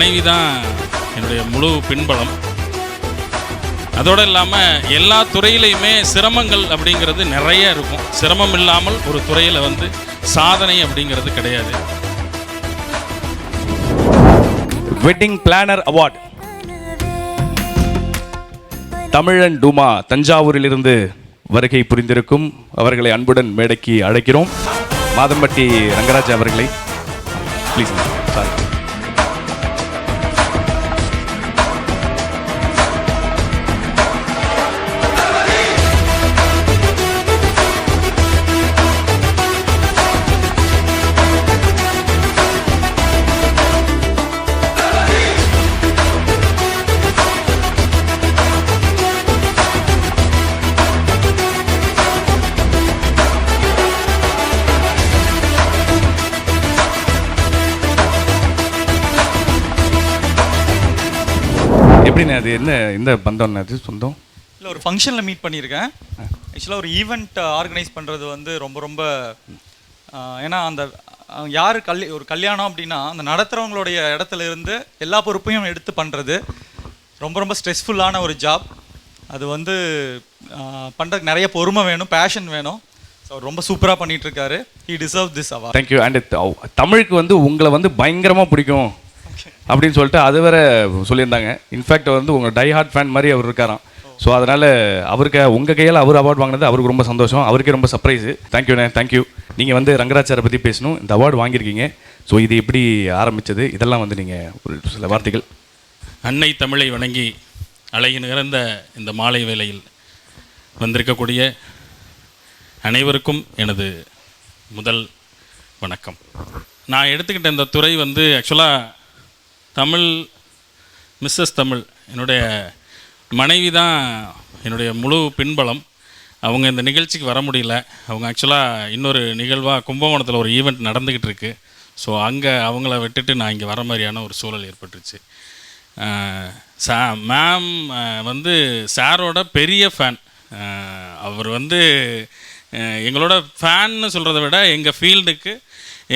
மனைவி தான் என்னுடைய முழு பின்பலம். அதோடு இல்லாமல் எல்லா துறையிலையுமே சிரமங்கள் அப்படிங்கிறது நிறைய இருக்கும். சிரமம் இல்லாமல் ஒரு துறையில் வந்து சாதனை அப்படிங்கிறது கிடையாது. வெட்டிங் பிளானர் அவார்ட் தமிழன் டுமா தஞ்சாவூரிலிருந்து வருகை புரிந்திருக்கும் அவர்களை அன்புடன் மேடைக்கு அழைக்கிறோம். மாதம்பட்டி ரங்கராஜ் அவர்களை ப்ளீஸ். சாரி. எப்படிண்ணே அது என்ன இந்த பந்தம்ண்ணே அது சொந்தம்? இல்லை, ஒரு ஃபங்க்ஷனில் மீட் பண்ணியிருக்கேன். ஆக்சுவலாக ஒரு ஈவெண்ட் ஆர்கனைஸ் பண்ணுறது வந்து ரொம்ப ஏன்னா அந்த யார் ஒரு கல்யாணம் அப்படின்னா அந்த நடத்துகிறவங்களுடைய இடத்துல இருந்து எல்லா பொறுப்பையும் எடுத்து பண்ணுறது ரொம்ப ஸ்ட்ரெஸ்ஃபுல்லான ஒரு ஜாப். அது வந்து பண்ணுறதுக்கு நிறைய பொறுமை வேணும், பேஷன் வேணும். ஸோ ரொம்ப சூப்பராக பண்ணிகிட்ருக்காரு. He deserve this award. Thank you. And தமிழுக்கு வந்து உங்களை வந்து பயங்கரமாக பிடிக்கும் அப்படின்னு சொல்லிட்டு அது வேற சொல்லியிருந்தாங்க. இன்ஃபேக்ட் வந்து உங்கள் டை ஹார்ட் ஃபேன் மாதிரி அவர் இருக்காராம். ஸோ அதனால் அவருக்கு உங்கள் கையால் அவர் அவார்டு வாங்கினது அவருக்கு ரொம்ப சந்தோஷம். அவருக்கே ரொம்ப சர்ப்ரைஸு. தேங்க்யூண்ணே, தேங்க்யூ. நீங்கள் வந்து ரங்கராஜ் சாரை பற்றி பேசணும். இந்த அவார்டு வாங்கியிருக்கீங்க. ஸோ இது எப்படி ஆரம்பித்தது, இதெல்லாம் வந்து நீங்கள் ஒரு சில வார்த்தைகள். அன்னை தமிழை வணங்கி அழகி நிறந்த இந்த மாலை வேளையில் வந்திருக்கக்கூடிய அனைவருக்கும் எனது முதல் வணக்கம். நான் எடுத்துக்கிட்ட இந்த துறை வந்து ஆக்சுவலாக தமிழ் மிஸ்ஸஸ் தமிழ் என்னுடைய மனைவி தான் என்னுடைய முழு பின்பலம். அவங்க இந்த நிகழ்ச்சிக்கு வர முடியல. அவங்க ஆக்சுவலாக இன்னொரு நிகழ்வாக கும்பகோணத்தில் ஒரு ஈவெண்ட் நடந்துக்கிட்டு இருக்குது. ஸோ அங்கே அவங்கள விட்டுட்டு நான் இங்கே வர மாதிரியான ஒரு சூழல் ஏற்பட்டுருச்சு. மேம் வந்து சாரோட பெரிய ஃபேன். அவர் வந்து எங்களோட ஃபேன்னு சொல்கிறத விட எங்கள் ஃபீல்டுக்கு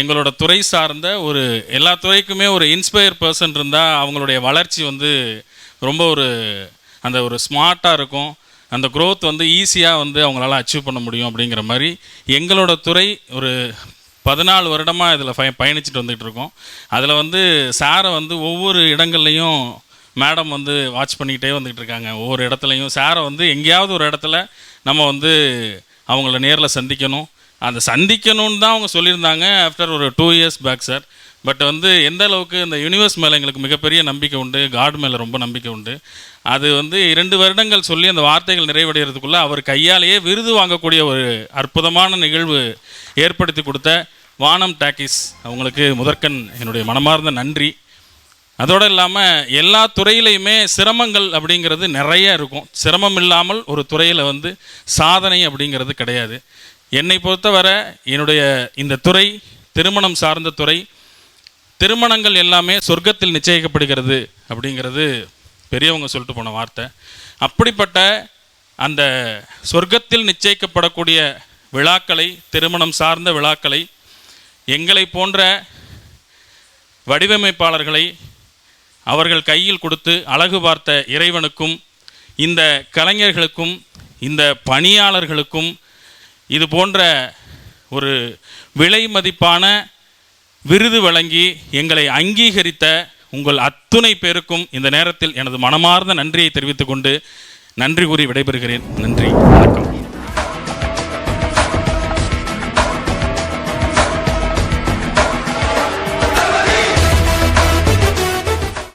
எங்களோட துறை சார்ந்த ஒரு எல்லா துறைக்குமே ஒரு இன்ஸ்பயர் பர்சன் இருந்தால் அவங்களுடைய வளர்ச்சி வந்து ரொம்ப அந்த ஒரு ஸ்மார்ட்டாக இருக்கும். அந்த க்ரோத் வந்து ஈஸியாக வந்து அவங்களால அச்சீவ் பண்ண முடியும். அப்படிங்கிற மாதிரி எங்களோட துறை ஒரு 14 வருடமாக இதில் பயணிச்சுட்டு வந்துகிட்டு இருக்கோம். அதில் வந்து சாரை வந்து ஒவ்வொரு இடங்கள்லையும் மேடம் வந்து வாட்ச் பண்ணிக்கிட்டே வந்துக்கிட்டு இருக்காங்க. ஒவ்வொரு இடத்துலையும் சாரை வந்து எங்கேயாவது ஒரு இடத்துல நம்ம வந்து அவங்கள நேரில் சந்திக்கணும். அந்த சந்திக்கணும்னு தான் அவங்க சொல்லியிருந்தாங்க ஆஃப்டர் ஒரு 2 இயர்ஸ் பேக் சார். பட் வந்து எந்த அளவுக்கு இந்த யூனிவர்ஸ் மேலே எங்களுக்கு மிகப்பெரிய நம்பிக்கை உண்டு, காட் மேலே ரொம்ப நம்பிக்கை உண்டு. அது வந்து 2 வருடங்கள் சொல்லி அந்த வார்த்தைகள் நிறைவடைகிறதுக்குள்ளே அவர் கையாலேயே விருது வாங்கக்கூடிய ஒரு அற்புதமான நிகழ்வு ஏற்படுத்தி கொடுத்த வானம் டாக்கீஸ் அவங்களுக்கு முதற்கண் என்னுடைய மனமார்ந்த நன்றி. அதோடு இல்லாமல் எல்லா துறையிலையுமே சிரமங்கள் அப்படிங்கிறது நிறைய இருக்கும். சிரமம் இல்லாமல் ஒரு துறையில் வந்து சாதனை அப்படிங்கிறது கிடையாது. என்னை பொறுத்தவரை என்னுடைய இந்த துறை திருமணம் சார்ந்த துறை. திருமணங்கள் எல்லாமே சொர்க்கத்தில் நிச்சயிக்கப்படுகிறது அப்படிங்கிறது பெரியவங்க சொல்லிட்டு போன வார்த்தை. அப்படிப்பட்ட அந்த சொர்க்கத்தில் நிச்சயிக்கப்படக்கூடிய விழாக்களை, திருமணம் சார்ந்த விழாக்களை எங்களை போன்ற வடிவமைப்பாளர்களை அவர்கள் கையில் கொடுத்து அழகு பார்த்த இறைவனுக்கும் இந்த கலைஞர்களுக்கும் இந்த பணியாளர்களுக்கும் இது போன்ற ஒரு விலை மதிப்பான விருது வழங்கி எங்களை அங்கீகரித்த உங்கள் அத்துணை பேருக்கும் இந்த நேரத்தில் எனது மனமார்ந்த நன்றியை தெரிவித்துக் கொண்டு நன்றி கூறி விடைபெறுகிறேன். நன்றி, வணக்கம்.